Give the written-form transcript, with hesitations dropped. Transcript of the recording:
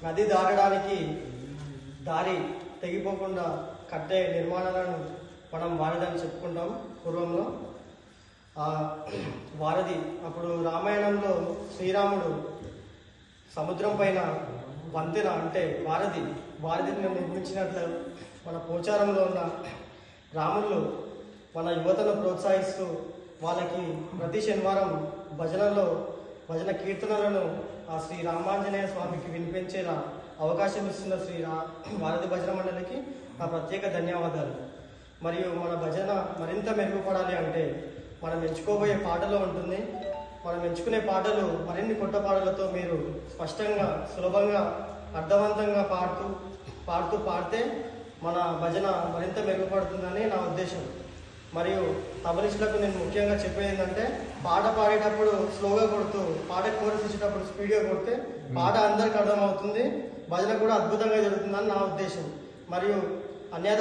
నది దాటడానికి దారి తెగిపోకుండా కట్టే నిర్మాణాలను మనం వారధి చెప్పుకుంటాం. పూర్వంలో వారధి అప్పుడు రామాయణంలో శ్రీరాముడు సముద్రం పైన వంతెన అంటే వారధిని నిర్మించినట్లు మన పోచారంలో ఉన్న రాములు మన యువతను ప్రోత్సహిస్తూ వాళ్ళకి ప్రతి శనివారం భజన కీర్తనలను ఆ శ్రీ రామాంజనేయ స్వామికి వినిపించేలా అవకాశం ఇస్తున్న వారధి భజన మండలికి నా ప్రత్యేక ధన్యవాదాలు. మరియు మన భజన మరింత మెరుగుపడాలి అంటే మనం ఎంచుకోబోయే పాటలో ఉంటుంది. మనం ఎంచుకునే పాటలు మరిన్ని కొత్త పాటలతో మీరు స్పష్టంగా సులభంగా అర్థవంతంగా పాడితే మన భజన మరింత మెరుగుపడుతుందని నా ఉద్దేశం. మరియు తబలిస్టులకు నేను ముఖ్యంగా చెప్పేది ఏంటంటే పాట పాడేటప్పుడు స్లోగా కొడుతూ పాట కోరస్ ఇచ్చేటప్పుడు స్పీడ్గా కొడితే పాట అందరికి అర్థమవుతుంది, భజన కూడా అద్భుతంగా జరుగుతుందని నా ఉద్దేశం. మరియు అన్యత